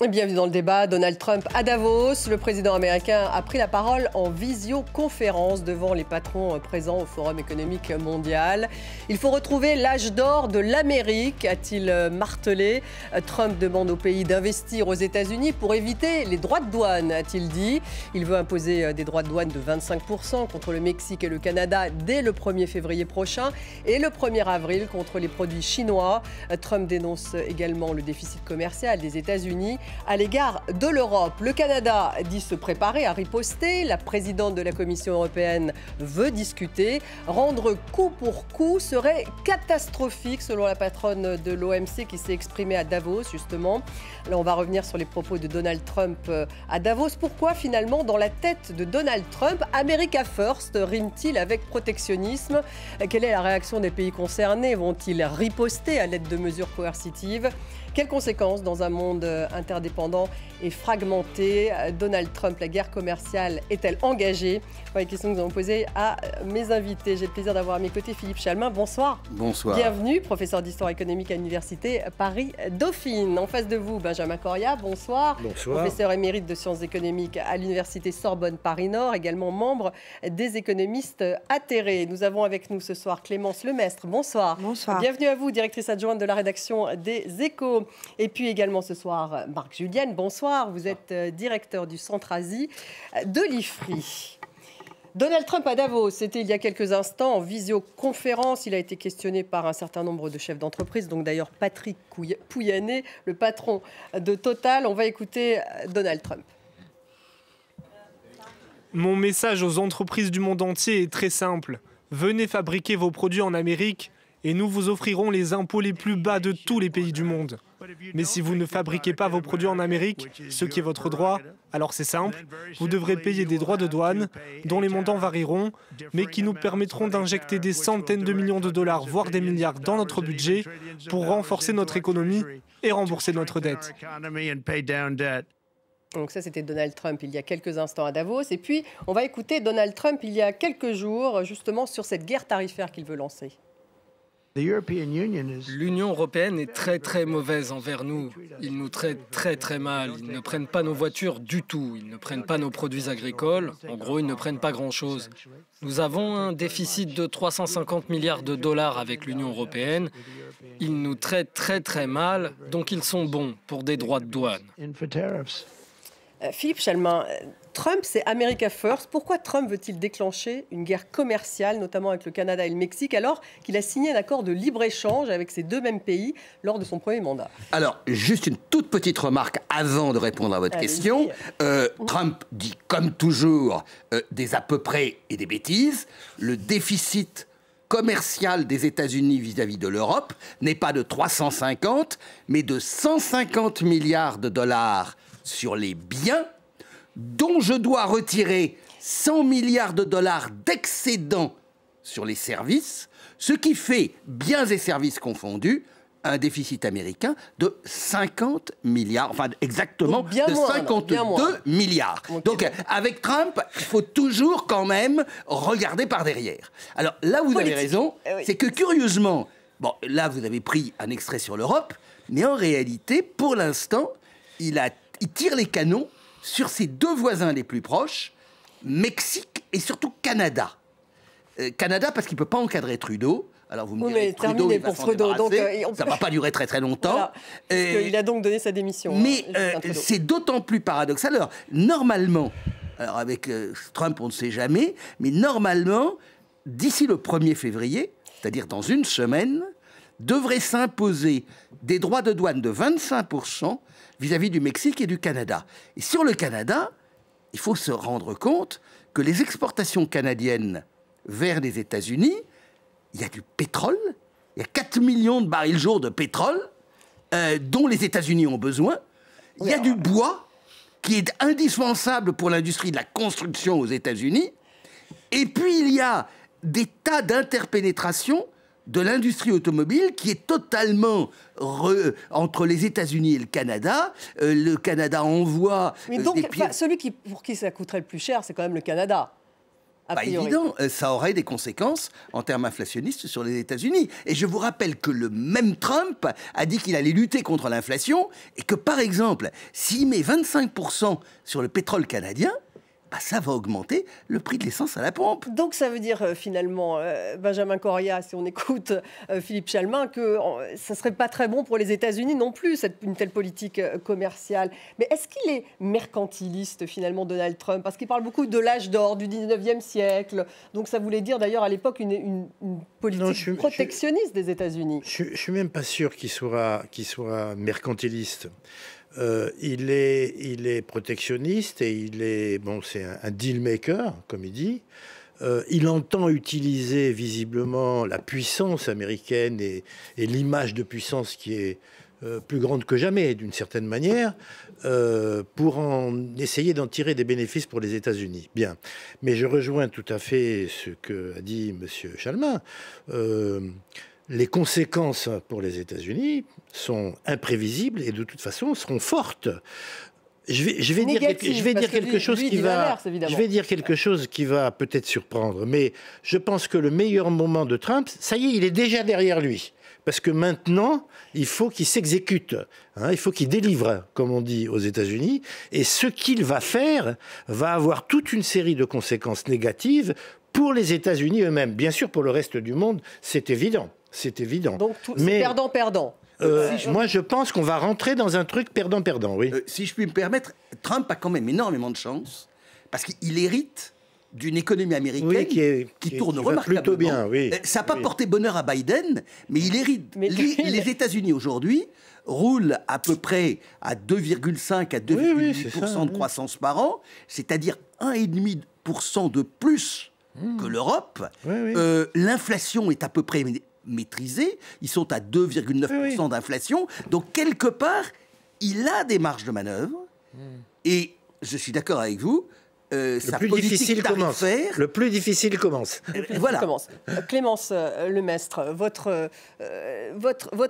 Bienvenue dans le débat. Donald Trump à Davos. Le président américain a pris la parole en visioconférence devant les patrons présents au Forum économique mondial. Il faut retrouver l'âge d'or de l'Amérique, a-t-il martelé. Trump demande au pays d'investir aux États-Unis pour éviter les droits de douane, a-t-il dit. Il veut imposer des droits de douane de 25% contre le Mexique et le Canada dès le 1er février prochain et le 1er avril contre les produits chinois. Trump dénonce également le déficit commercial des États-Unis à l'égard de l'Europe. Le Canada dit se préparer à riposter. La présidente de la Commission européenne veut discuter. Rendre coup pour coup serait catastrophique selon la patronne de l'OMC qui s'est exprimée à Davos justement. Là, on va revenir sur les propos de Donald Trump à Davos. Pourquoi finalement dans la tête de Donald Trump, America First rime-t-il avec protectionnisme? Quelle est la réaction des pays concernés? Vont-ils riposter à l'aide de mesures coercitives? Quelles conséquences dans un monde interdépendant et fragmenté? Donald Trump, la guerre commerciale est-elle engagée? Voilà les questions que nous avons posées à mes invités. J'ai le plaisir d'avoir à mes côtés Philippe Chalmin. Bonsoir. Bonsoir. Bienvenue, professeur d'histoire économique à l'Université Paris-Dauphine. En face de vous, Benjamin Coria. Bonsoir. Bonsoir. Professeur émérite de sciences économiques à l'Université Sorbonne Paris-Nord, également membre des économistes atterrés. Nous avons avec nous ce soir Clémence Lemestre. Bonsoir. Bonsoir. Bienvenue à vous, directrice adjointe de la rédaction des Échos. Et puis également ce soir, Marc Julienne, bonsoir. Vous êtes directeur du Centre Asie de l'IFRI. Donald Trump à Davos, c'était il y a quelques instants en visioconférence. Il a été questionné par un certain nombre de chefs d'entreprise, donc d'ailleurs Patrick Pouyanné, le patron de Total. On va écouter Donald Trump. Mon message aux entreprises du monde entier est très simple. Venez fabriquer vos produits en Amérique et nous vous offrirons les impôts les plus bas de tous les pays du monde. Mais si vous ne fabriquez pas vos produits en Amérique, ce qui est votre droit, alors c'est simple, vous devrez payer des droits de douane dont les montants varieront, mais qui nous permettront d'injecter des centaines de millions de dollars, voire des milliards dans notre budget pour renforcer notre économie et rembourser notre dette. Donc ça, c'était Donald Trump il y a quelques instants à Davos. Et puis, on va écouter Donald Trump il y a quelques jours, justement, sur cette guerre tarifaire qu'il veut lancer. L'Union européenne est très mauvaise envers nous. Ils nous traitent très mal. Ils ne prennent pas nos voitures du tout. Ils ne prennent pas nos produits agricoles. En gros, ils ne prennent pas grand-chose. Nous avons un déficit de 350 milliards de dollars avec l'Union européenne. Ils nous traitent très mal, donc ils sont bons pour des droits de douane. Philippe Chalmin, Trump, c'est America First. Pourquoi Trump veut-il déclencher une guerre commerciale, notamment avec le Canada et le Mexique, alors qu'il a signé un accord de libre-échange avec ces deux mêmes pays lors de son premier mandat? Alors, juste une toute petite remarque avant de répondre à votre question. Trump dit, comme toujours, des à peu près et des bêtises. Le déficit commercial des États-Unis vis-à-vis de l'Europe n'est pas de 350, mais de 150 milliards de dollars sur les biens, dont je dois retirer 100 milliards de dollars d'excédent sur les services, ce qui fait, biens et services confondus, un déficit américain de 50 milliards, enfin exactement de 52 milliards. Donc avec Trump, il faut toujours quand même regarder par derrière. Alors là, vous avez raison, c'est que curieusement, bon, là vous avez pris un extrait sur l'Europe, mais en réalité, pour l'instant, il tire les canons sur ses deux voisins les plus proches, Mexique et surtout Canada. Canada parce qu'il ne peut pas encadrer Trudeau. Alors vous me direz, Trudeau, il va s'en débarrasser. Ça ne va pas durer très longtemps. Voilà. Il a donc donné sa démission. Mais c'est d'autant plus paradoxal. Alors, normalement, alors avec Trump, on ne sait jamais, mais normalement, d'ici le 1er février, c'est-à-dire dans une semaine, devrait s'imposer des droits de douane de 25% vis-à-vis du Mexique et du Canada. Et sur le Canada, il faut se rendre compte que les exportations canadiennes vers les États-Unis, il y a du pétrole, il y a 4 millions de barils jour de pétrole dont les États-Unis ont besoin. Il y a du bois qui est indispensable pour l'industrie de la construction aux États-Unis. Et puis il y a des tas d'interpénétrations de l'industrie automobile qui est totalement entre les États-Unis et le Canada. Le Canada envoie... Mais donc, celui pour qui ça coûterait le plus cher, c'est quand même le Canada. pas évident. Ça aurait des conséquences en termes inflationnistes sur les États-Unis. Et je vous rappelle que le même Trump a dit qu'il allait lutter contre l'inflation et que, par exemple, s'il met 25% sur le pétrole canadien, ça va augmenter le prix de l'essence à la pompe. Donc ça veut dire finalement, Benjamin Correa, si on écoute Philippe Chalmin, que ça ne serait pas très bon pour les États-Unis non plus, une telle politique commerciale. Mais est-ce qu'il est mercantiliste finalement, Donald Trump? Parce qu'il parle beaucoup de l'âge d'or du 19e siècle. Donc ça voulait dire d'ailleurs à l'époque une politique protectionniste des États-Unis. Je ne suis même pas sûr qu'il soit mercantiliste. Il est protectionniste et c'est un deal maker, comme il dit. Il entend utiliser visiblement la puissance américaine et l'image de puissance qui est plus grande que jamais, d'une certaine manière, pour essayer d'en tirer des bénéfices pour les États-Unis. Bien. Mais je rejoins tout à fait ce qu'a dit M. Chalmin. Les conséquences pour les États-Unis sont imprévisibles et de toute façon seront fortes. Je vais dire quelque chose qui va peut-être surprendre, mais je pense que le meilleur moment de Trump, ça y est, il est déjà derrière lui. Parce que maintenant, il faut qu'il s'exécute, il faut qu'il délivre, comme on dit aux États-Unis, et ce qu'il va faire va avoir toute une série de conséquences négatives pour les États-Unis eux-mêmes. Bien sûr, pour le reste du monde, c'est évident. C'est évident. Donc, c'est perdant-perdant. Moi, je pense qu'on va rentrer dans un truc perdant-perdant, oui. Si je puis me permettre, Trump a quand même énormément de chance, parce qu'il hérite d'une économie américaine qui tourne remarquablement plutôt bien. Oui. Ça n'a pas porté bonheur à Biden, mais il hérite. Les États-Unis aujourd'hui roulent à peu près à 2,5 à 2,8% de croissance par an, c'est-à-dire 1,5% de plus que l'Europe. L'inflation est à peu près maîtrisée. Ils sont à 2,9% d'inflation. Donc, quelque part, il a des marges de manœuvre. Et je suis d'accord avec vous. Le plus difficile commence. Voilà. Clémence Lemestre, votre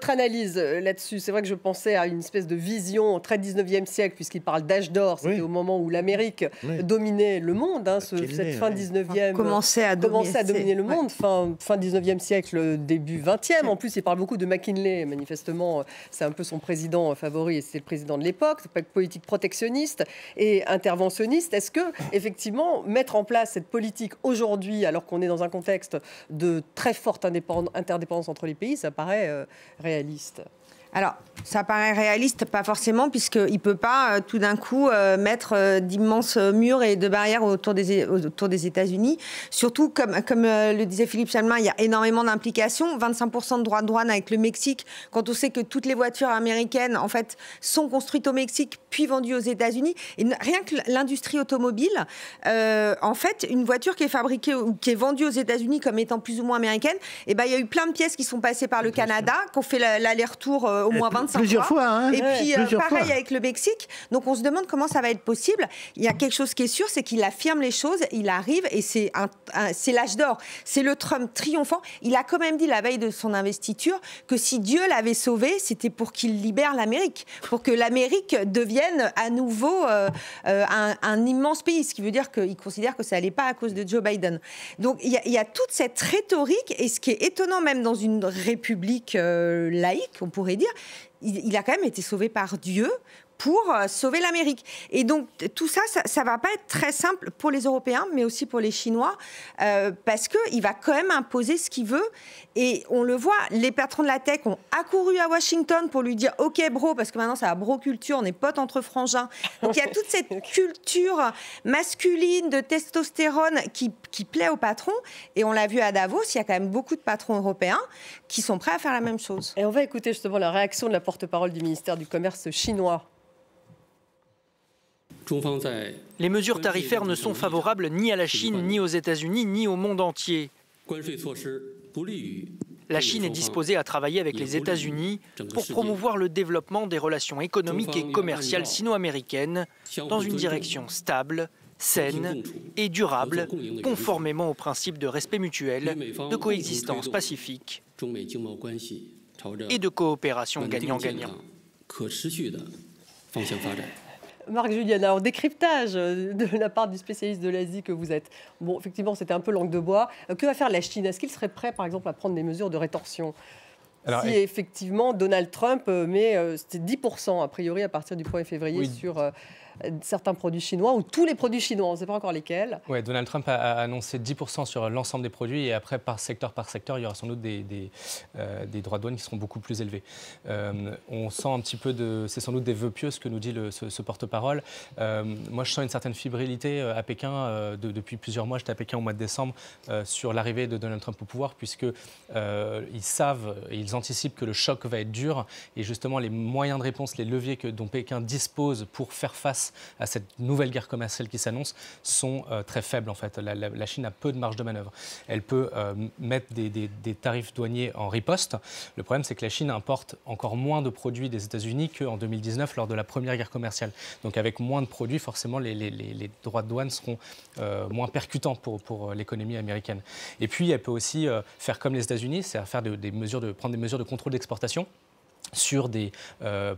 analyse là-dessus, c'est vrai que je pensais à une espèce de vision très 19e siècle, puisqu'il parle d'âge d'or, c'était au moment où l'Amérique dominait le monde, cette fin 19e commençait à dominer le monde, fin 19e siècle, début 20e. En plus, il parle beaucoup de McKinley, manifestement, c'est un peu son président favori, et c'est le président de l'époque, politique protectionniste et interventionniste. Est-ce que effectivement, mettre en place cette politique aujourd'hui, alors qu'on est dans un contexte de très forte interdépendance entre les pays, ça paraît réaliste? Alors, ça paraît réaliste, pas forcément, puisqu'il ne peut pas tout d'un coup mettre d'immenses murs et de barrières autour des États-Unis. Surtout, comme le disait Philippe Chalmin, il y a énormément d'implications. 25% de droits de douane avec le Mexique, quand on sait que toutes les voitures américaines, en fait, sont construites au Mexique, puis vendues aux États-Unis. Et rien que l'industrie automobile, en fait, une voiture qui est fabriquée ou qui est vendue aux États-Unis comme étant plus ou moins américaine, il y a eu plein de pièces qui sont passées par le Canada, qui ont fait l'aller-retour au moins 25 fois. Et puis, pareil avec le Mexique. Donc, on se demande comment ça va être possible. Il y a quelque chose qui est sûr, c'est qu'il affirme les choses, il arrive, et c'est l'âge d'or. C'est le Trump triomphant. Il a quand même dit la veille de son investiture que si Dieu l'avait sauvé, c'était pour qu'il libère l'Amérique, pour que l'Amérique devienne à nouveau un immense pays, ce qui veut dire qu'il considère que ça n'allait pas à cause de Joe Biden. Donc, il y a toute cette rhétorique, et ce qui est étonnant même dans une république laïque, on pourrait dire, il a quand même été sauvé par Dieu pour sauver l'Amérique. Et donc, tout ça ne va pas être très simple pour les Européens, mais aussi pour les Chinois, parce qu'il va quand même imposer ce qu'il veut. Et on le voit, les patrons de la tech ont accouru à Washington pour lui dire « Ok, bro », parce que maintenant, c'est la bro-culture, on est potes entre frangins. Donc, il y a toute cette culture masculine de testostérone qui plaît aux patrons. Et on l'a vu à Davos, il y a quand même beaucoup de patrons européens qui sont prêts à faire la même chose. Et on va écouter justement la réaction de la porte-parole du ministère du Commerce chinois. Les mesures tarifaires ne sont favorables ni à la Chine, ni aux États-Unis, ni au monde entier. La Chine est disposée à travailler avec les États-Unis pour promouvoir le développement des relations économiques et commerciales sino-américaines dans une direction stable, saine et durable, conformément aux principes de respect mutuel, de coexistence pacifique et de coopération gagnant-gagnant. Marc Juliana, en décryptage de la part du spécialiste de l'Asie que vous êtes. Bon, effectivement, c'était un peu langue de bois. Que va faire la Chine? Est-ce qu'il serait prêt, par exemple, à prendre des mesures de rétorsion? Alors, si effectivement Donald Trump met c'était 10% a priori à partir du 1er février sur certains produits chinois ou tous les produits chinois, on ne sait pas encore lesquels. Oui, Donald Trump a annoncé 10% sur l'ensemble des produits et après par secteur, il y aura sans doute des droits de douane qui seront beaucoup plus élevés. On sent un petit peu c'est sans doute des vœux pieux ce que nous dit ce porte-parole. Moi je sens une certaine fébrilité à Pékin depuis plusieurs mois. J'étais à Pékin au mois de décembre sur l'arrivée de Donald Trump au pouvoir puisque ils savent et ils anticipent que le choc va être dur et justement les moyens de réponse, les leviers dont Pékin dispose pour faire face à cette nouvelle guerre commerciale qui s'annonce sont très faibles en fait. La Chine a peu de marge de manœuvre. Elle peut mettre des tarifs douaniers en riposte. Le problème c'est que la Chine importe encore moins de produits des États-Unis qu'en 2019 lors de la première guerre commerciale. Donc avec moins de produits, forcément les droits de douane seront moins percutants pour l'économie américaine. Et puis elle peut aussi faire comme les États-Unis, c'est-à-dire prendre des mesures de contrôle d'exportation sur des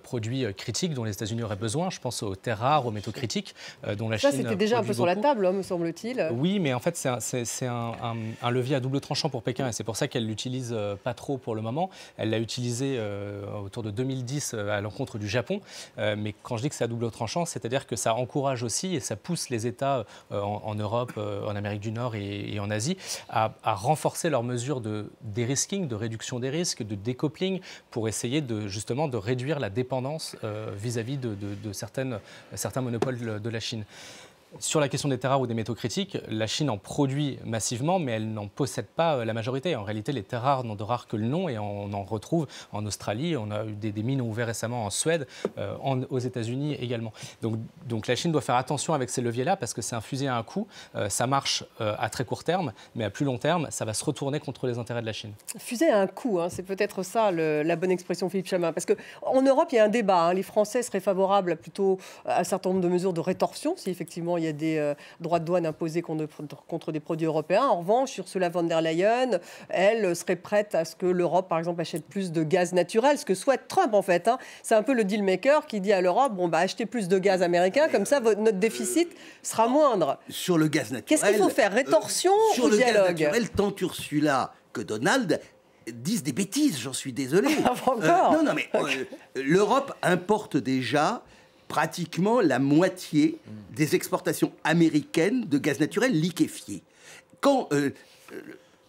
produits critiques dont les États-Unis auraient besoin. Je pense aux terres rares, aux métaux critiques dont la Chine c'était déjà un peu sur la table, me semble-t-il. Oui, mais en fait, c'est un levier à double tranchant pour Pékin et c'est pour ça qu'elle ne l'utilise pas trop pour le moment. Elle l'a utilisé autour de 2010 à l'encontre du Japon. Mais quand je dis que c'est à double tranchant, c'est-à-dire que ça encourage aussi et ça pousse les États en Europe, en Amérique du Nord et en Asie à renforcer leurs mesures de dérisking, de réduction des risques, de découpling pour essayer justement de réduire la dépendance vis-à-vis de certains monopoles de la Chine. Sur la question des terres rares ou des métaux critiques, la Chine en produit massivement, mais elle n'en possède pas la majorité. En réalité, les terres rares n'ont de rares que le nom et on en retrouve en Australie. On a eu des mines ouvertes récemment en Suède, aux États-Unis également. Donc la Chine doit faire attention avec ces leviers-là parce que c'est un fusil à un coup. Ça marche à très court terme, mais à plus long terme, ça va se retourner contre les intérêts de la Chine. Fusil à un coup, c'est peut-être ça la bonne expression, Philippe Chalmin. Parce qu'en Europe, il y a un débat. Les Français seraient favorables plutôt à un certain nombre de mesures de rétorsion, si effectivement il y a des droits de douane imposés contre des produits européens. En revanche, Ursula von der Leyen, elle serait prête à ce que l'Europe, par exemple, achète plus de gaz naturel, ce que souhaite Trump, en fait. C'est un peu le deal maker qui dit à l'Europe, achetez plus de gaz américain, comme ça, notre déficit sera moindre. Sur le gaz naturel... Qu'est-ce qu'il faut faire? Rétorsion ou dialogue? Sur le gaz naturel, tant Ursula que Donald disent des bêtises, j'en suis désolé. Encore non, mais l'Europe importe déjà pratiquement la moitié des exportations américaines de gaz naturel liquéfié.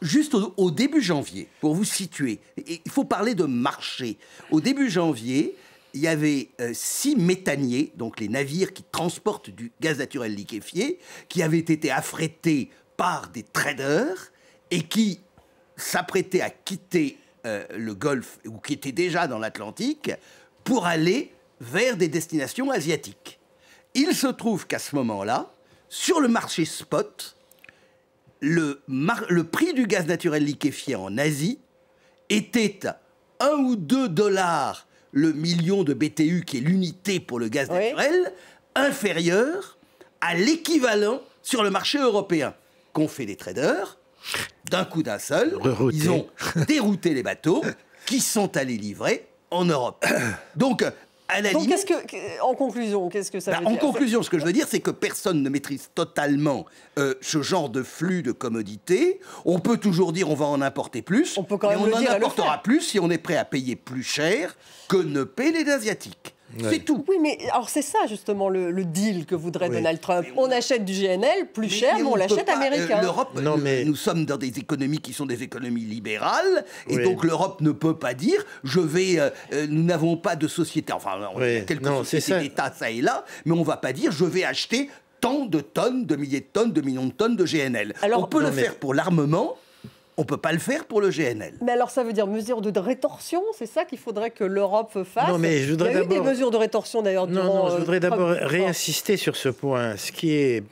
Juste au début janvier, pour vous situer, il faut parler de marché. Au début janvier, il y avait 6 méthaniers, donc les navires qui transportent du gaz naturel liquéfié, qui avaient été affrétés par des traders et qui s'apprêtaient à quitter le Golfe, ou qui étaient déjà dans l'Atlantique, pour aller vers des destinations asiatiques. Il se trouve qu'à ce moment-là, sur le marché spot, le prix du gaz naturel liquéfié en Asie était 1 ou 2 dollars le million de BTU, qui est l'unité pour le gaz naturel, inférieur à l'équivalent sur le marché européen. Qu'ont fait les traders? D'un coup d'un seul, ils ont dérouté les bateaux qui sont allés livrer en Europe. Donc, en conclusion, qu'est-ce que ça veut dire? En conclusion, ce que je veux dire, c'est que personne ne maîtrise totalement ce genre de flux de commodités. On peut toujours dire on va en importer plus, on peut quand même mais on en importera plus si on est prêt à payer plus cher que ne paient les Asiatiques. C'est tout. Oui, mais alors c'est ça justement le deal que voudrait Donald Trump. On achète du GNL plus cher, mais on l'achète américain. L'Europe, nous sommes dans des économies qui sont des économies libérales, et donc l'Europe ne peut pas dire nous n'avons pas de société, enfin il y a quelques sociétés d'État ça et là, mais on va pas dire je vais acheter tant de tonnes, de milliers de tonnes, de millions de tonnes de GNL. Alors, on peut le faire pour l'armement. On ne peut pas le faire pour le GNL. Mais alors ça veut dire mesure de rétorsion, c'est ça qu'il faudrait que l'Europe fasse? Non, mais il y a eu des mesures de rétorsion d'ailleurs durant... je voudrais d'abord réinsister sur ce point. Ce qui est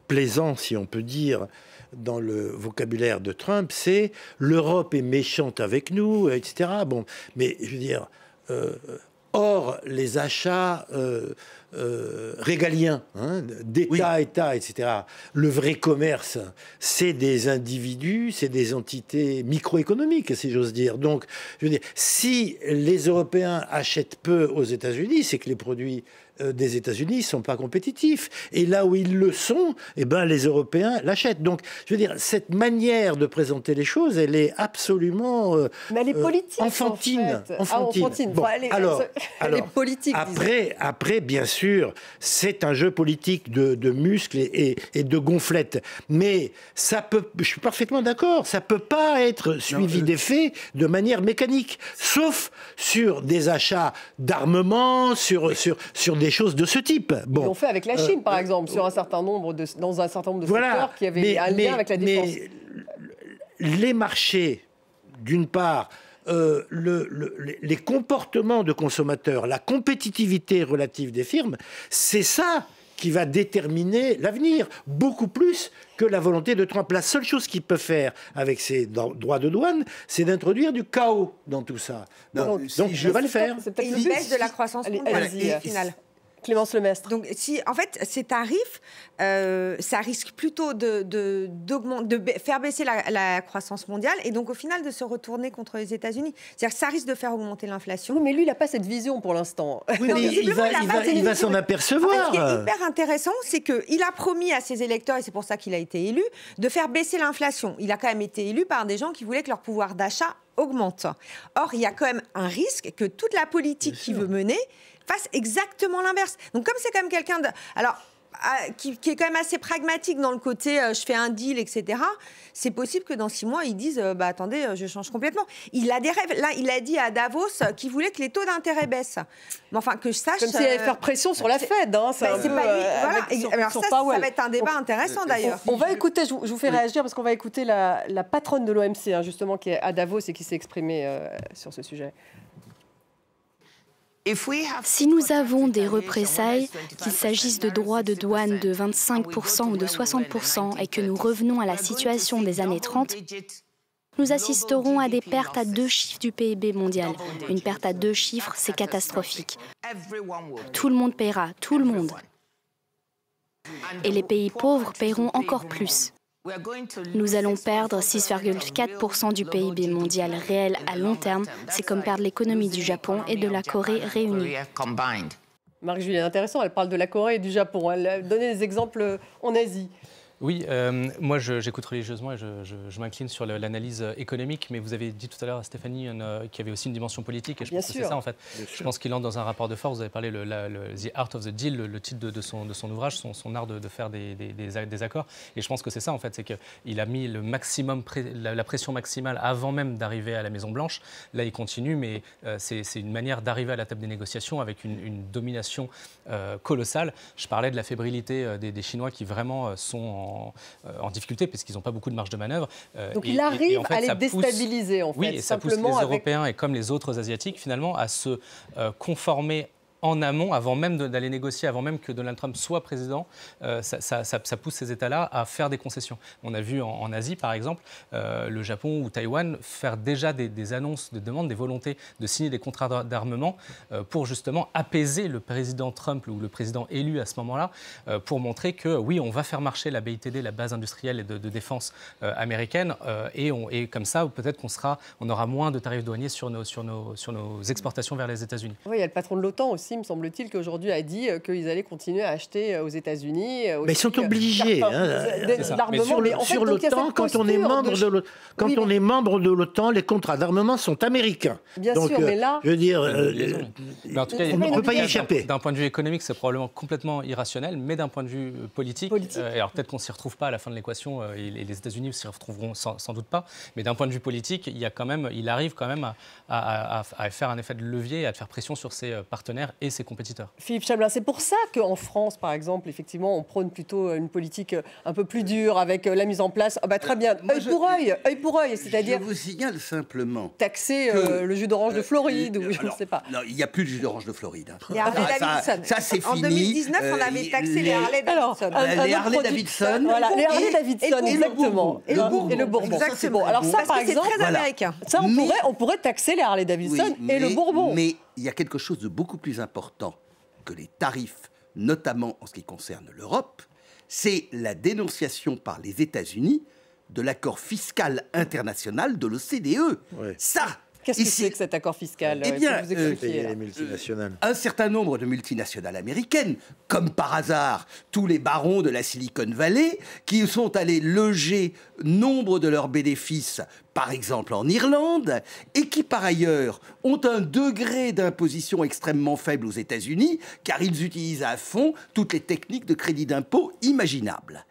plaisant, si on peut dire, dans le vocabulaire de Trump, c'est l'Europe est méchante avec nous, etc. Bon, mais je veux dire... Or, les achats régalien, hein, d'État, État, etc. Le vrai commerce, c'est des individus, c'est des entités microéconomiques, si j'ose dire. Donc, je veux dire, si les Européens achètent peu aux États-Unis, c'est que les produits des États-Unis ne sont pas compétitifs. Et là où ils le sont, eh ben, les Européens l'achètent. Donc, je veux dire, cette manière de présenter les choses, elle est absolument mais elle est politique, enfantine. En fait. Enfantine. Bon, elle est politique. Après, bien sûr, c'est un jeu politique de muscles et de gonflettes. Mais ça peut, je suis parfaitement d'accord, ça peut pas être suivi des faits de manière mécanique, sauf sur des achats d'armement, sur des choses de ce type. Bon, ils l'ont fait avec la Chine, par exemple, sur un certain nombre de, dans un certain nombre de secteurs qui avaient un lien avec la défense. Mais les marchés, d'une part, les comportements de consommateurs, la compétitivité relative des firmes, c'est ça qui va déterminer l'avenir, beaucoup plus que la volonté de Trump. La seule chose qu'il peut faire avec ses droits de douane, c'est d'introduire du chaos dans tout ça. Donc je vais le faire. Et une baisse de la croissance mondiale, au final. Clémence Lemestre. Donc, si, en fait, ces tarifs, ça risque plutôt de faire baisser la croissance mondiale et donc, au final, de se retourner contre les États-Unis. C'est-à-dire que ça risque de faire augmenter l'inflation. Oui, mais lui, il n'a pas cette vision pour l'instant. Oui, mais il va s'en apercevoir. En fait, ce qui est hyper intéressant, c'est qu'il a promis à ses électeurs, et c'est pour ça qu'il a été élu, de faire baisser l'inflation. Il a quand même été élu par des gens qui voulaient que leur pouvoir d'achat augmente. Or, il y a quand même un risque que toute la politique qu'il veut mener fasse exactement l'inverse. Donc comme c'est quand même quelqu'un qui est quand même assez pragmatique dans le côté je fais un deal, etc., c'est possible que dans 6 mois, ils disent attendez, je change complètement. Il a des rêves. Là, il a dit à Davos qu'il voulait que les taux d'intérêt baissent. Mais enfin, que je sache... Comme s'il allait faire pression sur la Fed. Hein, c'est pas lui. Voilà. Alors ça va être un débat intéressant, d'ailleurs. On va écouter, je vous fais réagir, parce qu'on va écouter la patronne de l'OMC, hein, justement, qui est à Davos et qui s'est exprimée sur ce sujet. Si nous avons des représailles, qu'il s'agisse de droits de douane de 25% ou de 60%, et que nous revenons à la situation des années 30, nous assisterons à des pertes à 2 chiffres du PIB mondial. Une perte à 2 chiffres, c'est catastrophique. Tout le monde paiera, tout le monde. Et les pays pauvres paieront encore plus. Nous allons perdre 6,4% du PIB mondial réel à long terme. C'est comme perdre l'économie du Japon et de la Corée réunis. Marc-Julien, intéressant, elle parle de la Corée et du Japon. Elle a donné des exemples en Asie. Oui, moi j'écoute religieusement et je m'incline sur l'analyse économique, mais vous avez dit tout à l'heure à Stéphanie qu'il y avait aussi une dimension politique, et je pense que c'est ça en fait. Je pense qu'il entre dans un rapport de force. Vous avez parlé The Art of the Deal, le titre de son ouvrage, son art de faire des accords, et je pense que c'est ça en fait, c'est qu'il a mis le maximum, la pression maximale avant même d'arriver à la Maison-Blanche. Là il continue, mais c'est une manière d'arriver à la table des négociations avec une domination colossale. Je parlais de la fébrilité des Chinois qui vraiment sont en difficulté parce qu'ils n'ont pas beaucoup de marge de manœuvre. Donc il arrive en fait, à les déstabiliser en fait. Oui, et ça pousse les Européens et comme les autres Asiatiques finalement à se conformer en amont, avant même d'aller négocier, avant même que Donald Trump soit président, ça pousse ces États-là à faire des concessions. On a vu en Asie, par exemple, le Japon ou Taïwan faire déjà des annonces de demande, des volontés de signer des contrats d'armement pour justement apaiser le président Trump ou le président élu à ce moment-là, pour montrer que oui, on va faire marcher la BITD, la base industrielle et de défense américaine, et comme ça, peut-être on aura moins de tarifs douaniers sur nos exportations vers les États-Unis. Oui, il y a le patron de l'OTAN aussi, me semble-t-il, qu'aujourd'hui a dit qu'ils allaient continuer à acheter aux États-Unis. Mais ils sont obligés. Sur l'OTAN, quand on est membre de l'OTAN, les contrats d'armement sont américains. Bien sûr, mais là... Je veux dire, mais en tout cas, on ne peut pas y échapper. D'un point de vue économique, c'est probablement complètement irrationnel, mais d'un point de vue politique, alors peut-être qu'on ne s'y retrouve pas à la fin de l'équation, et les États-Unis s'y retrouveront sans doute pas, mais d'un point de vue politique, il arrive quand même à faire un effet de levier et à faire pression sur ses partenaires et ses compétiteurs. Philippe Chamelin, c'est pour ça qu'en France, par exemple, effectivement, on prône plutôt une politique un peu plus dure avec la mise en place, très bien, œil pour œil, c'est-à-dire... Je vous signale simplement... Taxer le jus d'orange de Floride, ou je ne sais pas. Non, il n'y a plus de jus d'orange de Floride. Les Harley-Davidson. Ça, c'est fini. En 2019, on avait taxé les Harley-Davidson. Les Harley-Davidson. Voilà, les Harley-Davidson, exactement. Et le Bourbon. Exactement. Alors ça, par exemple, c'est très américain. Ça, on pourrait taxer les Harley-Davidson et le Bourbon. Mais il y a quelque chose de beaucoup plus important que les tarifs notamment en ce qui concerne l'Europe, c'est la dénonciation par les États-Unis de l'accord fiscal international de l'OCDE. Ouais. Ça, qu'est-ce que c'est que cet accord fiscal? Eh bien, les multinationales. Un certain nombre de multinationales américaines, comme par hasard tous les barons de la Silicon Valley, qui sont allés loger nombre de leurs bénéfices, par exemple en Irlande, et qui par ailleurs ont un degré d'imposition extrêmement faible aux États-Unis, car ils utilisent à fond toutes les techniques de crédit d'impôt imaginables.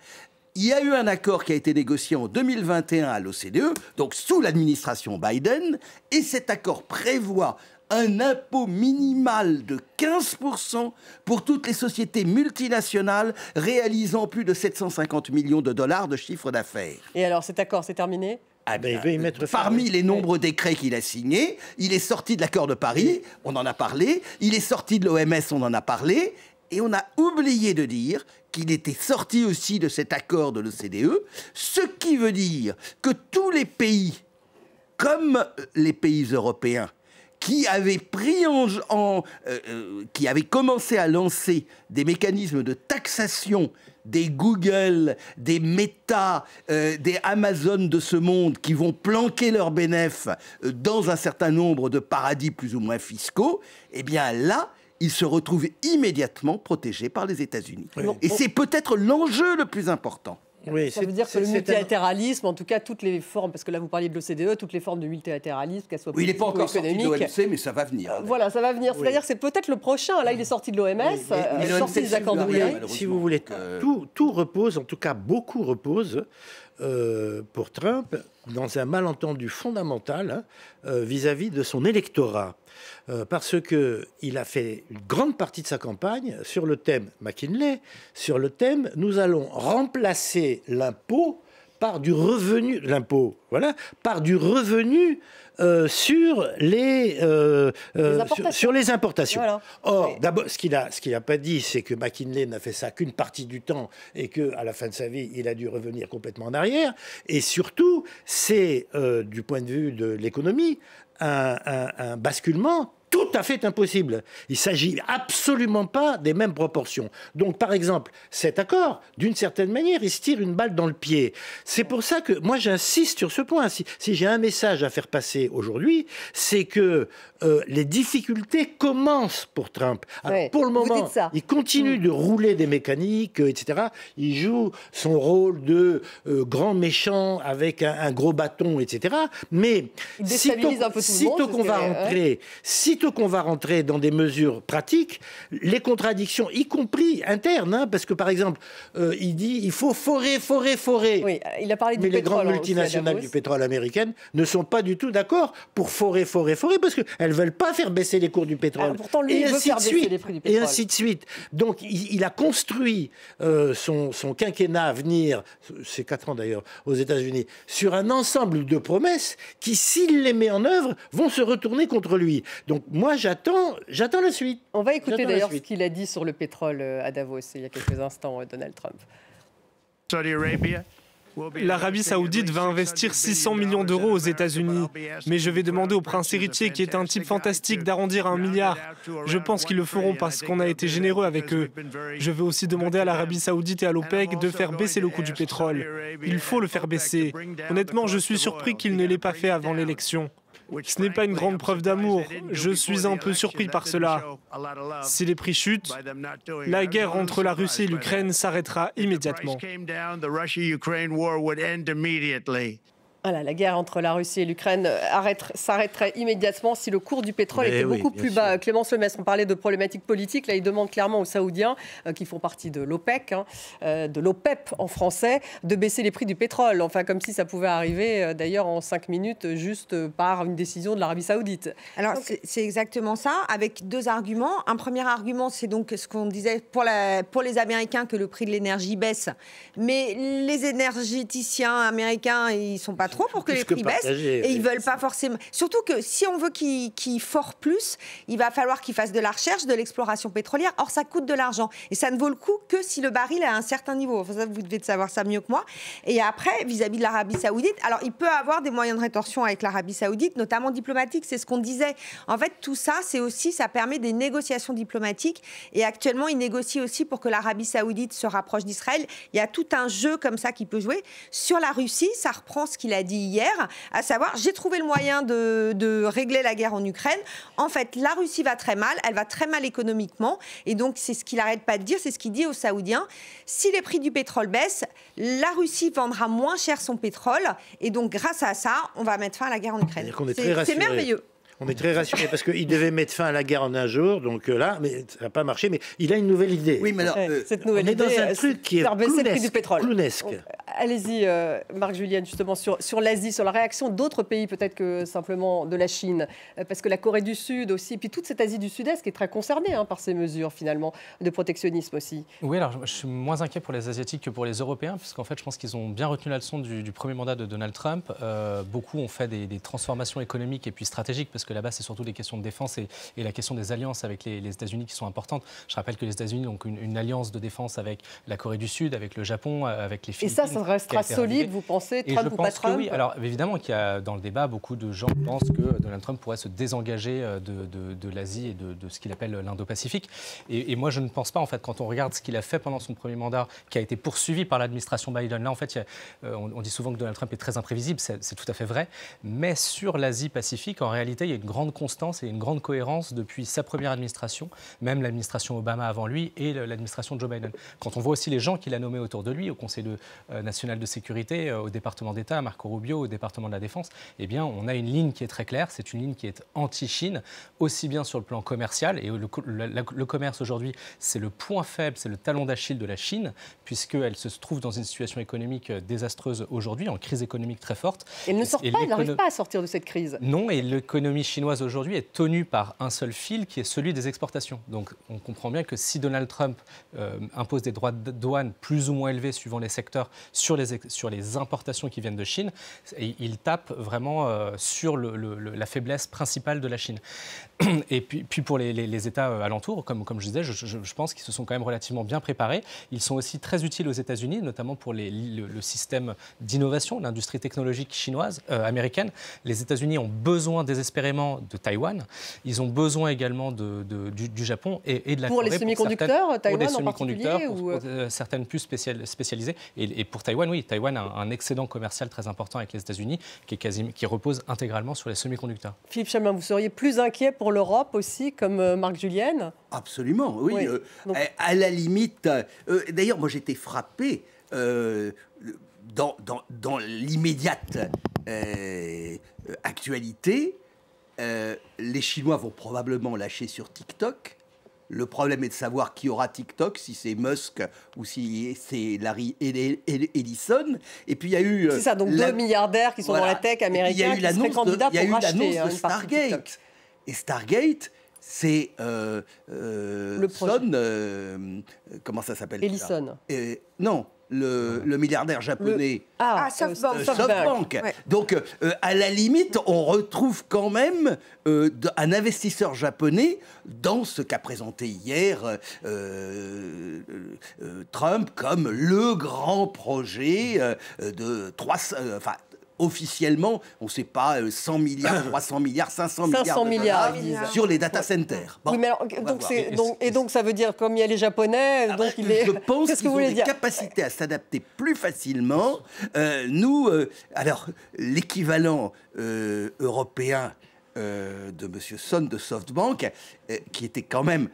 Il y a eu un accord qui a été négocié en 2021 à l'OCDE, donc sous l'administration Biden, et cet accord prévoit un impôt minimal de 15% pour toutes les sociétés multinationales réalisant plus de 750 millions de dollars de chiffre d'affaires. Et alors, cet accord, c'est terminé? Ah bien, il veut y mettre fin. Parmi les nombreux décrets qu'il a signés, il est sorti de l'accord de Paris, on en a parlé, il est sorti de l'OMS, on en a parlé, et on a oublié de dire qu'il était sorti aussi de cet accord de l'OCDE, ce qui veut dire que tous les pays, comme les pays européens, qui avaient qui avaient commencé à lancer des mécanismes de taxation des Google, des Meta, des Amazon de ce monde qui vont planquer leurs bénéfices dans un certain nombre de paradis plus ou moins fiscaux, eh bien là, ils se retrouvent immédiatement protégés par les États-Unis. Oui. Et c'est peut-être l'enjeu le plus important. Oui, ça veut dire que le multilatéralisme, en tout cas toutes les formes, parce que là vous parliez de l'OCDE, toutes les formes de multilatéralisme, qu'elles soient politiques ou économiques. Il n'est pas encore sorti de l'OMC, mais ça va venir. Voilà, ça va venir. C'est-à-dire que c'est peut-être le prochain. Là, il est sorti de l'OMS, il est sorti des accords de Paris. Si vous voulez, tout repose, en tout cas beaucoup repose, pour Trump, dans un malentendu fondamental vis-à-vis de son électorat. Parce qu'il a fait une grande partie de sa campagne sur le thème McKinley, sur le thème « nous allons remplacer l'impôt par du revenu », par du revenu sur les importations. Voilà. Or, d'abord, ce qu'il a pas dit, c'est que McKinley n'a fait ça qu'une partie du temps et qu'à la fin de sa vie, il a dû revenir complètement en arrière. Et surtout, c'est, du point de vue de l'économie, un basculement tout à fait impossible. Il ne s'agit absolument pas des mêmes proportions. Donc, par exemple, cet accord, d'une certaine manière, il se tire une balle dans le pied. C'est pour ça que moi, j'insiste sur ce point. Si j'ai un message à faire passer aujourd'hui, c'est que les difficultés commencent pour Trump. Alors, pour le moment, il continue de rouler des mécaniques, etc. Il joue son rôle de grand méchant avec un gros bâton, etc. Mais sitôt qu'on va rentrer dans des mesures pratiques, les contradictions, y compris internes, parce que par exemple, il dit il faut forer. Oui, il a parlé du pétrole. Mais les grandes multinationales du pétrole américaines ne sont pas du tout d'accord pour forer, parce qu'elles ne veulent pas faire baisser les cours du pétrole. Alors, pourtant, lui, il veut faire baisser les prix du pétrole. Et ainsi de suite. Donc, il a construit son quinquennat à venir, c'est 4 ans d'ailleurs, aux États-Unis, sur un ensemble de promesses qui, s'il les met en œuvre, vont se retourner contre lui. Donc, moi, j'attends la suite. On va écouter d'ailleurs ce qu'il a dit sur le pétrole à Davos il y a quelques instants, Donald Trump. L'Arabie Saoudite va investir 600 millions d'euros aux États-Unis. Mais je vais demander au prince héritier, qui est un type fantastique, d'arrondir à 1 milliard. Je pense qu'ils le feront parce qu'on a été généreux avec eux. Je vais aussi demander à l'Arabie Saoudite et à l'OPEC de faire baisser le coût du pétrole. Il faut le faire baisser. Honnêtement, je suis surpris qu'il ne l'ait pas fait avant l'élection. Ce n'est pas une grande preuve d'amour. Je suis un peu surpris par cela. Si les prix chutent, la guerre entre la Russie et l'Ukraine s'arrêtera immédiatement. Voilà, la guerre entre la Russie et l'Ukraine s'arrêterait immédiatement si le cours du pétrole était beaucoup plus bas. Clémence Lemestre, on parlait de problématiques politiques. Là, il demande clairement aux Saoudiens, qui font partie de l'OPEC, de l'OPEP en français, de baisser les prix du pétrole. Enfin, comme si ça pouvait arriver, d'ailleurs, en 5 minutes, juste par une décision de l'Arabie Saoudite. Alors, c'est exactement ça, avec 2 arguments. Un premier argument, c'est donc ce qu'on disait pour les Américains, que le prix de l'énergie baisse. Mais les énergéticiens américains, ils ne sont pas trop pour que les prix baissent. Et ils veulent pas forcément... Surtout que si on veut qu'ils forent plus, il va falloir qu'ils fassent de la recherche, de l'exploration pétrolière. Or, ça coûte de l'argent. Et ça ne vaut le coup que si le baril est à un certain niveau. Enfin, ça, vous devez savoir ça mieux que moi. Et après, vis-à-vis de l'Arabie Saoudite, alors il peut avoir des moyens de rétorsion avec l'Arabie Saoudite, notamment diplomatiques. C'est ce qu'on disait. En fait, tout ça, ça permet des négociations diplomatiques. Et actuellement, ils négocient aussi pour que l'Arabie Saoudite se rapproche d'Israël. Il y a tout un jeu comme ça qui peut jouer. Sur la Russie, ça reprend ce qu'il a dit hier, à savoir, j'ai trouvé le moyen de régler la guerre en Ukraine. En fait, la Russie va très mal, elle va très mal économiquement. Et donc, c'est ce qu'il n'arrête pas de dire, c'est ce qu'il dit aux Saoudiens. Si les prix du pétrole baissent, la Russie vendra moins cher son pétrole. Et donc, grâce à ça, on va mettre fin à la guerre en Ukraine. C'est merveilleux. On est très rassurés parce qu'il devait mettre fin à la guerre en un jour, donc là, mais ça n'a pas marché. Mais il a une nouvelle idée. Oui, mais alors, cette nouvelle idée, on est dans un truc qui est clownesque. Allez-y, Marc Julienne, justement, sur l'Asie, sur la réaction d'autres pays, peut-être que simplement de la Chine. Parce que la Corée du Sud aussi, et puis toute cette Asie du Sud-Est qui est très concernée par ces mesures, finalement, de protectionnisme aussi. Oui, alors je suis moins inquiet pour les Asiatiques que pour les Européens, puisqu'en fait, je pense qu'ils ont bien retenu la leçon du premier mandat de Donald Trump. Beaucoup ont fait des transformations économiques et puis stratégiques, parce que là-bas, c'est surtout des questions de défense et la question des alliances avec les États-Unis qui sont importantes. Je rappelle que les États-Unis ont une alliance de défense avec la Corée du Sud, avec le Japon, avec les Philippines. Et ça restera solide, vous pensez, Trump ou pas Trump? Oui. Alors évidemment qu'il y a dans le débat, beaucoup de gens pensent que Donald Trump pourrait se désengager de l'Asie et de ce qu'il appelle l'Indo-Pacifique. Et moi, je ne pense pas, en fait, quand on regarde ce qu'il a fait pendant son premier mandat, qui a été poursuivi par l'administration Biden. Là, en fait, on dit souvent que Donald Trump est très imprévisible, c'est tout à fait vrai. Mais sur l'Asie-Pacifique, en réalité, il y a une grande constance et une grande cohérence depuis sa première administration, même l'administration Obama avant lui et l'administration Joe Biden. Quand on voit aussi les gens qu'il a nommés autour de lui, au Conseil national de sécurité, au département d'État, à Marco Rubio, au département de la Défense, eh bien, on a une ligne qui est très claire. C'est une ligne qui est anti-Chine, aussi bien sur le plan commercial. Et le commerce aujourd'hui, c'est le point faible, c'est le talon d'Achille de la Chine, puisqu'elle se trouve dans une situation économique désastreuse aujourd'hui, en crise économique très forte. Elle ne sort pas, elle n'arrive pas à sortir de cette crise. Non, et l'économie chinoise aujourd'hui est tenue par un seul fil, qui est celui des exportations. Donc on comprend bien que si Donald Trump impose des droits de douane plus ou moins élevés suivant les secteurs sur les importations qui viennent de Chine, il tape vraiment sur la faiblesse principale de la Chine. Et puis pour les États alentours, comme je disais, je pense qu'ils se sont quand même relativement bien préparés. Ils sont aussi très utiles aux États-Unis, notamment pour le système d'innovation, l'industrie technologique chinoise, américaine. Les États-Unis ont besoin désespérément de Taïwan. Ils ont besoin également du Japon et de la Corée. Pour les semi-conducteurs, Taïwan en particulier pour certaines puces spécialisées. Et pour Taïwan, oui, Taïwan a un excédent commercial très important avec les États-Unis qui repose intégralement sur les semi-conducteurs. Philippe Chalmin, vous seriez plus inquiet pour l'Europe aussi, comme Marc Julienne? Absolument, oui. À la limite, d'ailleurs, moi j'étais frappé dans l'immédiate actualité. Les Chinois vont probablement lâcher sur TikTok. Le problème est de savoir qui aura TikTok, si c'est Musk ou si c'est Larry Ellison. Et puis il y a eu... C'est ça, donc 2 milliardaires qui sont dans la tech américaine qui seraient candidats pour racheter. Il y a eu l'annonce de Stargate. Et Stargate, c'est le Son... comment ça s'appelle? Ellison. Non. Le milliardaire japonais SoftBank. Ouais. Donc, à la limite, on retrouve quand même un investisseur japonais dans ce qu'a présenté hier Trump comme le grand projet de 300... officiellement, on ne sait pas, 100 milliards, 300 milliards, 500 milliards sur les data centers. Bon, oui, mais donc ça veut dire, comme il y a les Japonais, je pense qu'ils ont des capacités à s'adapter plus facilement. Alors, l'équivalent européen de M. Son de SoftBank, qui était quand même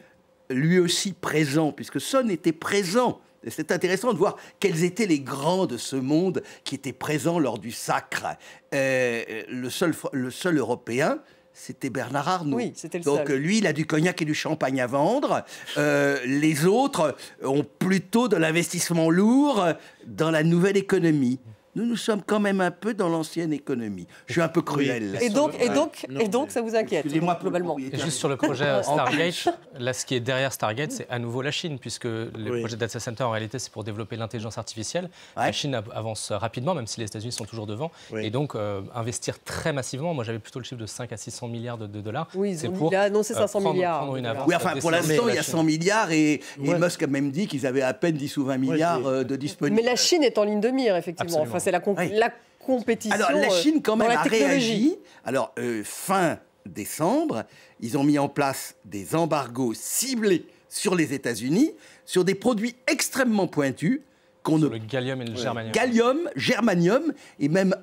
lui aussi présent, puisque Son était présent. C'est intéressant de voir quels étaient les grands de ce monde qui étaient présents lors du sacre. Le seul Européen, c'était Bernard Arnault. Oui, c'était le seul. Donc lui, il a du cognac et du champagne à vendre. Les autres ont plutôt de l'investissement lourd dans la nouvelle économie. nous sommes quand même un peu dans l'ancienne économie. Je suis un peu cruel. Et donc, ça vous inquiète, globalement. Et juste sur le projet Stargate, là, ce qui est derrière Stargate, c'est à nouveau la Chine, puisque le projet Data Center, en réalité, c'est pour développer l'intelligence artificielle. La Chine avance rapidement, même si les États-Unis sont toujours devant. Et donc, investir très massivement, moi j'avais plutôt le chiffre de 5 à 600 milliards de dollars. Oui, il a annoncé 500 milliards. Prendre une avance. Oui, enfin, pour l'instant, il y a 100 milliards et Musk a même dit qu'ils avaient à peine 10 ou 20 milliards de disponibles. Mais la Chine est en ligne de mire, effectivement. Enfin, c'est la compétition. Alors, la Chine, quand même, a réagi. Alors, fin décembre, ils ont mis en place des embargos ciblés sur les États-Unis, sur des produits extrêmement pointus. Le gallium et le germanium. Gallium, germanium, et même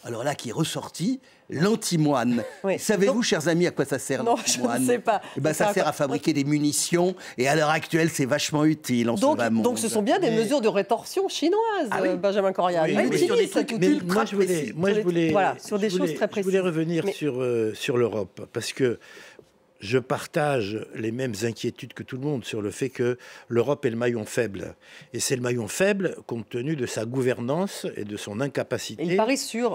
alors là, qui est ressorti, l'antimoine. Savez-vous, chers amis, à quoi ça sert l'antimoine? Non, je ne sais pas. Ça sert à fabriquer des munitions, et à l'heure actuelle, c'est vachement utile en ce bas monde. Donc ce sont bien des mesures de rétorsion chinoises, Benjamin Corias. Je voulais revenir sur l'Europe, parce que je partage les mêmes inquiétudes que tout le monde sur le fait que l'Europe est le maillon faible. Et c'est le maillon faible compte tenu de sa gouvernance et de son incapacité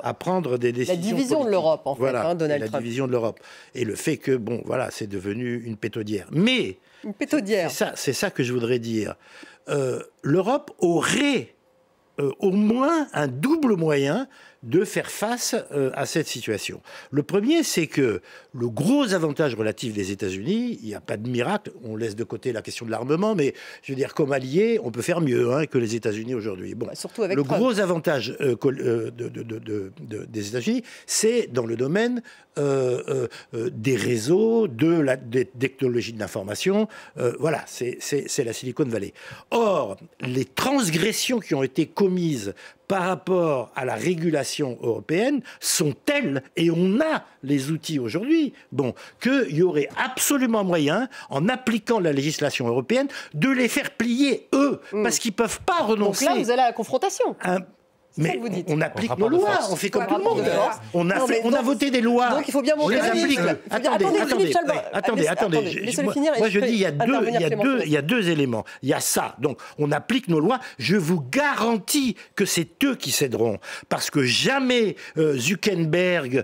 à prendre des décisions. La division politiques. de l'Europe, en fait, Donald Trump. La division de l'Europe. Et le fait que, c'est devenu une pétaudière. Mais, une pétaudière. C'est ça que je voudrais dire. L'Europe aurait au moins un double moyen de faire face à cette situation. Le premier, c'est que le gros avantage relatif des États-Unis, il n'y a pas de miracle, on laisse de côté la question de l'armement, mais je veux dire, comme allié, on peut faire mieux que les États-Unis aujourd'hui. Surtout avec le Trump. gros avantage des États-Unis, c'est dans le domaine des réseaux, des technologies de l'information. C'est la Silicon Valley. Or, les transgressions qui ont été commises par rapport à la régulation européenne sont telles, et on a les outils aujourd'hui, qu'il y aurait absolument moyen, en appliquant la législation européenne, de les faire plier, eux, parce qu'ils ne peuvent pas renoncer. Donc là, vous allez à la confrontation. Mais on applique nos lois, on fait comme tout le monde. On a voté des lois. Donc il faut bien on les applique. Attendez. Moi je dis il y a deux éléments. Il y a ça. Donc on applique nos lois. Je vous garantis que c'est eux qui céderont, parce que jamais Zuckerberg,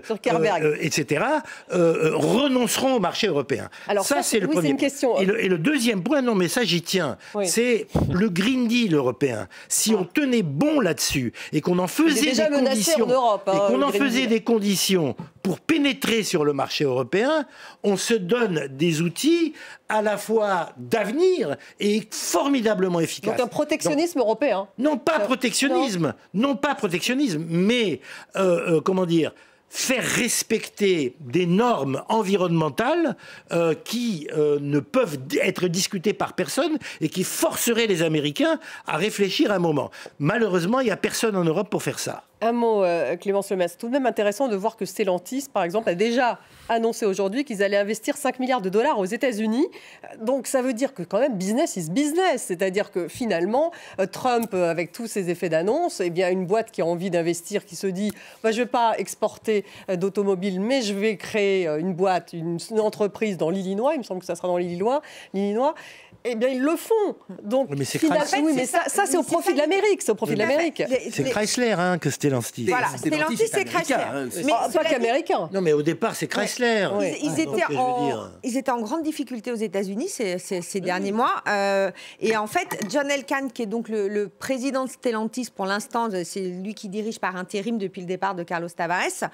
etc. renonceront au marché européen. Alors ça c'est le premier. Et le deuxième point, non mais ça j'y tiens, c'est le Green Deal européen. Si on tenait bon là-dessus et qu'on en faisait des conditions, des conditions pour pénétrer sur le marché européen, on se donne des outils à la fois d'avenir et formidablement efficaces. Donc un protectionnisme européen. Non pas protectionnisme, mais faire respecter des normes environnementales qui ne peuvent être discutées par personne et qui forceraient les Américains à réfléchir un moment. Malheureusement, il n'y a personne en Europe pour faire ça. Un mot, Clémence Lemaitre. C'est tout de même intéressant de voir que Stellantis, par exemple, a déjà annoncé aujourd'hui qu'ils allaient investir 5 milliards de dollars aux États-Unis. Donc ça veut dire que quand même business is business. C'est-à-dire que finalement, Trump, avec tous ses effets d'annonce, une boîte qui a envie d'investir, qui se dit je ne vais pas exporter d'automobiles, mais je vais créer une boîte, une entreprise dans l'Illinois. Il me semble que ça sera dans l'Illinois. Ils le font. Donc, mais c'est Chrysler. Oui, mais ça c'est au profit de l'Amérique. C'est au profit de l'Amérique. C'est Chrysler que Stellantis. Voilà, Stellantis, c'est Chrysler. Mais pas qu'américain. Non, mais au départ, c'est Chrysler. Ils étaient en grande difficulté aux États-Unis ces derniers mois. Et en fait, John Elkann, qui est donc le président de Stellantis pour l'instant, c'est lui qui dirige par intérim depuis le départ de Carlos Tavares,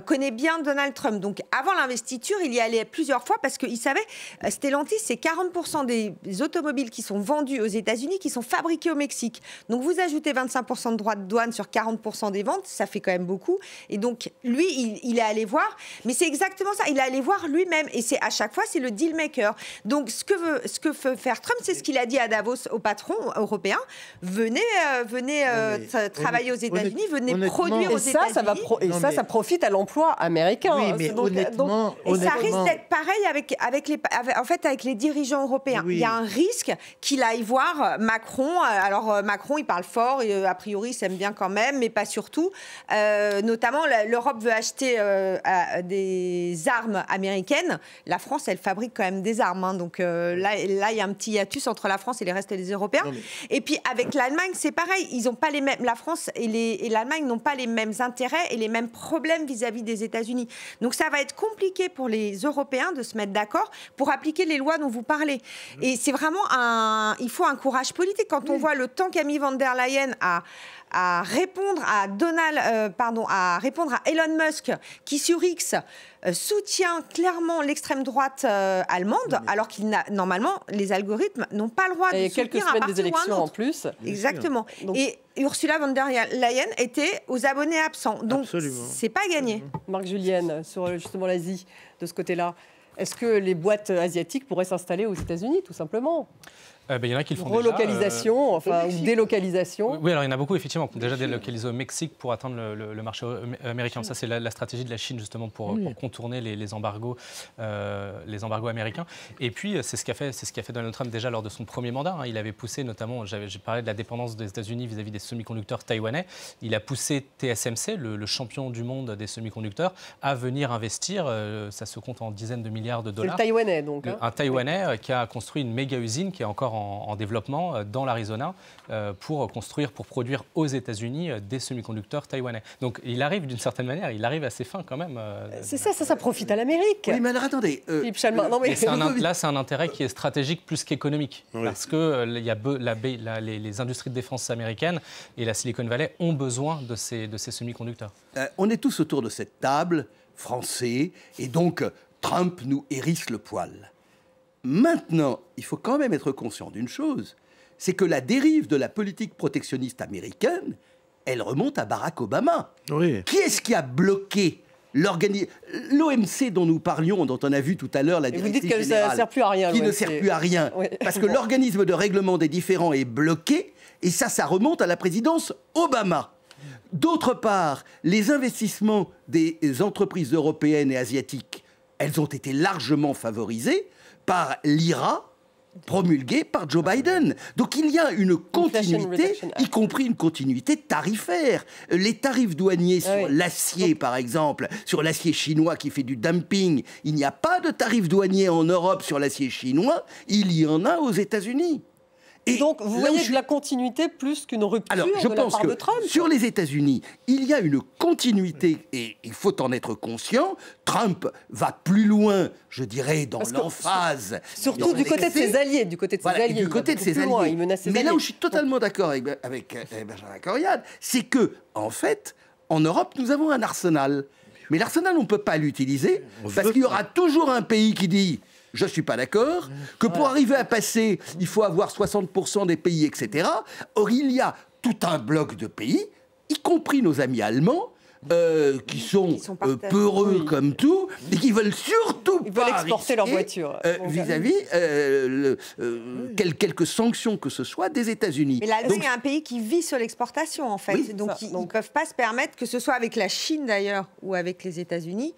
connaît bien Donald Trump. Donc, avant l'investiture, il y allait plusieurs fois parce qu'il savait, Stellantis, c'est 40% des automobiles qui sont vendus aux États-Unis qui sont fabriqués au Mexique. Donc, vous ajoutez 25% de droits de douane sur 40% des ventes, ça fait quand même beaucoup. Et donc, lui, il est allé voir, mais c'est exactement ça, il est allé voir lui-même. Et à chaque fois, c'est le deal maker. Donc, ce que veut faire Trump, c'est ce qu'il a dit à Davos aux patrons européens. Venez travailler aux États-Unis, venez produire aux États-Unis. Ça profite à l'emploi américain. Oui, mais honnêtement, ça risque d'être pareil avec les dirigeants européens. Oui. Il y a un risque qu'il aille voir Macron. Alors, Macron, il parle fort, et, a priori, il s'aime bien quand même, mais pas sur surtout. Notamment, l'Europe veut acheter des armes américaines. La France, elle fabrique quand même des armes. Hein. Donc là, il y a un petit hiatus entre la France et les restes des Européens. Et puis avec l'Allemagne, c'est pareil. Ils ont pas les mêmes. La France et l'Allemagne n'ont pas les mêmes intérêts et les mêmes problèmes vis-à-vis des États-Unis. Donc ça va être compliqué pour les Européens de se mettre d'accord pour appliquer les lois dont vous parlez. Et c'est vraiment il faut un courage politique. Quand on voit le temps qu'a mis Von der Leyen à répondre à répondre à Elon Musk, qui sur X soutient clairement l'extrême droite allemande, alors normalement les algorithmes n'ont pas le droit de soutenir quelques semaines des élections en plus. Exactement. Et Ursula von der Leyen était aux abonnés absents. Donc c'est pas gagné. Marc Julienne, sur justement l'Asie, de ce côté-là, est-ce que les boîtes asiatiques pourraient s'installer aux États-Unis, tout simplement ? Il y en a qui le font relocalisation, ou délocalisation. Oui, alors il y en a beaucoup, effectivement, qui ont déjà délocalisé au Mexique pour atteindre le marché américain. Ça, c'est la stratégie de la Chine, justement, pour contourner les embargos américains. Et puis, c'est ce qu'a fait Donald Trump déjà lors de son premier mandat. Hein. Il avait poussé, notamment, j'ai parlé de la dépendance des États-Unis vis-à-vis des semi-conducteurs taïwanais. Il a poussé TSMC, le champion du monde des semi-conducteurs, à venir investir. Ça se compte en dizaines de milliards de dollars. C'est le Taïwanais, donc. Un Taïwanais qui a construit une méga-usine qui est encore en développement dans l'Arizona pour produire aux États-Unis des semi-conducteurs taïwanais. Donc il arrive d'une certaine manière, il arrive à ses fins quand même. C'est ça profite à l'Amérique. Oui, mais alors attendez. Philippe Chalmin, là, c'est un intérêt qui est stratégique plus qu'économique. Parce que les industries de défense américaines et la Silicon Valley ont besoin de ces semi-conducteurs. On est tous autour de cette table, français, et donc Trump nous hérisse le poil. Maintenant, il faut quand même être conscient d'une chose, c'est que la dérive de la politique protectionniste américaine, elle remonte à Barack Obama. Oui. Qui est-ce qui a bloqué l'OMC dont nous parlions, dont on a vu tout à l'heure la directrice générale, vous dites que ça ne sert plus à rien. Qui ne sert plus à rien, parce que l'organisme de règlement des différends est bloqué, et ça remonte à la présidence Obama. D'autre part, les investissements des entreprises européennes et asiatiques, elles ont été largement favorisés par l'IRA promulguée par Joe Biden. Donc il y a une continuité, y compris une continuité tarifaire. Les tarifs douaniers sur l'acier, par exemple, sur l'acier chinois qui fait du dumping, il n'y a pas de tarifs douaniers en Europe sur l'acier chinois, il y en a aux États-Unis. Et donc, vous voyez de la continuité plus qu'une rupture je de la pense part que de Trump. Sur les États-Unis, il y a une continuité et il faut en être conscient. Trump va plus loin, je dirais, dans l'emphase. Surtout du côté de ses alliés. Du côté de ses alliés. Du côté de ses alliés. Il menace ses Mais alliés. là où je suis totalement d'accord avec Benjamin Coriad, c'est que, en fait, en Europe, nous avons un arsenal. Mais l'arsenal, on ne peut pas l'utiliser parce qu'il y aura toujours un pays qui dit... Je ne suis pas d'accord, que pour arriver à passer, il faut avoir 60% des pays, etc. Or, il y a tout un bloc de pays, y compris nos amis allemands, qui sont peureux comme tout, et qui veulent surtout pas exporter leurs voitures vis-à-vis quelques sanctions que ce soit des États-Unis. Mais l'Allemagne est un pays qui vit sur l'exportation, en fait. Oui, donc, ils ne peuvent pas se permettre, que ce soit avec la Chine d'ailleurs, ou avec les États-Unis,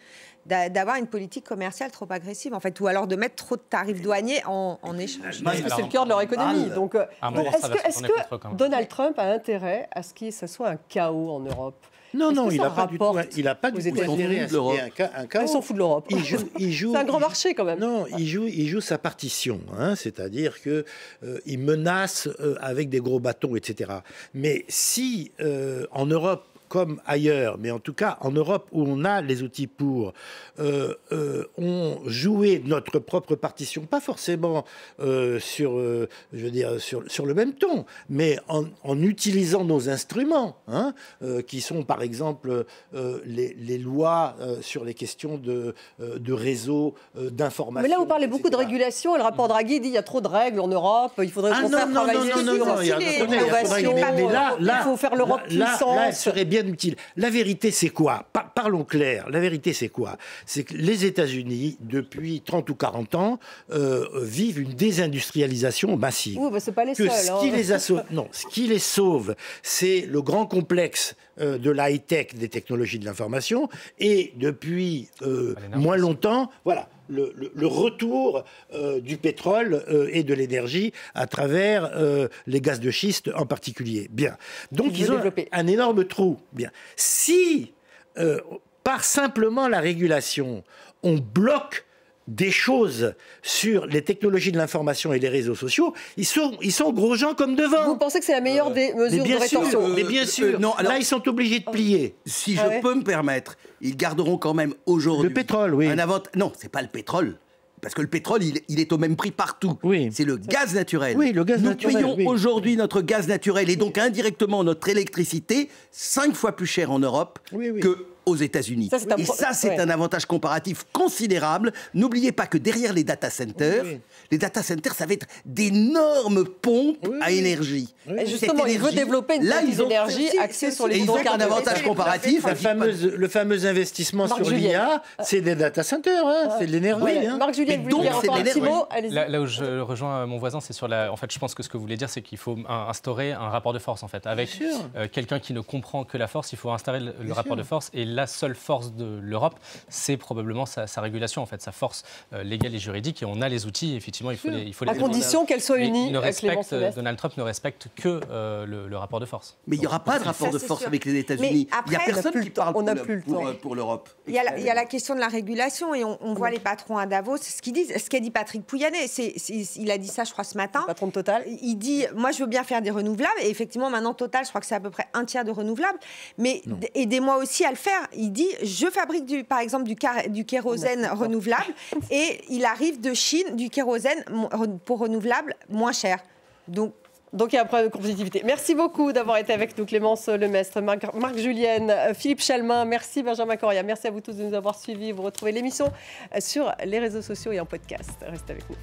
d'avoir une politique commerciale trop agressive, en fait, ou alors de mettre trop de tarifs douaniers en échange. Parce que c'est le cœur de leur économie. Donc, est-ce que Donald Trump a intérêt à ce que ce soit un chaos en Europe ? Non, il n'a pas du tout intérêt à ce qu'il y ait un chaos. Ils s'en foutent de l'Europe. C'est un grand marché quand même. Non, il joue sa partition, c'est-à-dire qu'il menace avec des gros bâtons, etc. Mais si en Europe, comme ailleurs, mais en tout cas en Europe où on a les outils pour, on jouait notre propre partition, pas forcément sur le même ton, mais en utilisant nos instruments, qui sont par exemple les lois sur les questions de réseau, d'information. Mais là, vous parlez beaucoup de régulation, et le rapport Draghi dit qu'il y a trop de règles en Europe, il faudrait travailler sur l'innovation, il faut faire l'Europe puissante. Là, elle serait bien utile. La vérité, c'est quoi ? Parlons clair. La vérité, c'est quoi ? C'est que les États-Unis, depuis 30 ou 40 ans, vivent une désindustrialisation massive. Oui, mais c'est pas les seuls. Ce qui les sauve, c'est le grand complexe de la high-tech, des technologies de l'information, et depuis moins longtemps, voilà, le retour du pétrole et de l'énergie à travers les gaz de schiste en particulier. Bien. Donc ils ont un énorme trou. Bien. Si, par simplement la régulation, on bloque des choses sur les technologies de l'information et les réseaux sociaux, ils sont gros gens comme devant. Vous pensez que c'est la meilleure des mesures de rétorsion? Mais bien sûr. Non, alors, là, ils sont obligés de plier. Si je peux me permettre, ils garderont quand même aujourd'hui... Le pétrole, oui. Non, c'est pas le pétrole. Parce que le pétrole, il est au même prix partout. Oui. C'est le gaz naturel. Oui, le gaz naturel. Nous payons aujourd'hui notre gaz naturel et donc indirectement notre électricité 5 fois plus cher en Europe que aux États-Unis. Et ça, c'est un avantage comparatif considérable. N'oubliez pas que derrière les data centers, ça va être d'énormes pompes à énergie. Et justement, il veut développer une petite énergie axée sur les hydrocarbures. Ils ont un avantage comparatif. Le fameux investissement sur l'IA, c'est des data centers, c'est de l'énergie. Marc Julien, vous voulez dire encore un petit mot? Là où je rejoins mon voisin, c'est sur la... En fait, je pense que ce que vous voulez dire, c'est qu'il faut instaurer un rapport de force, en fait. Avec quelqu'un qui ne comprend que la force, il faut instaurer le rapport de force. Et la seule force de l'Europe, c'est probablement sa régulation, en fait, sa force légale et juridique. Et on a les outils, effectivement, il faut les à condition qu'elle soit unie. Donald Trump ne respecte que le rapport de force. Mais il n'y aura pas de rapport de force avec les États-Unis. Il n'y a personne qui parle pour l'Europe. Il y a la question de la régulation et on voit les patrons à Davos, ce qu'a dit Patrick Pouyanné. Il a dit ça, je crois, ce matin. Le patron de Total. Il dit, moi, je veux bien faire des renouvelables. Et effectivement, maintenant, Total, je crois que c'est à peu près 1/3 de renouvelables. Mais aidez-moi aussi à le faire. Il dit, je fabrique, par exemple, du kérosène renouvelable. Et il arrive de Chine du kérosène pour renouvelable moins cher. Donc il y a un problème de compétitivité. Merci beaucoup d'avoir été avec nous, Clémence Lemestre, Marc Julienne, Philippe Chalmin. Merci Benjamin Coria. Merci à vous tous de nous avoir suivis. Vous retrouvez l'émission sur les réseaux sociaux et en podcast. Restez avec nous.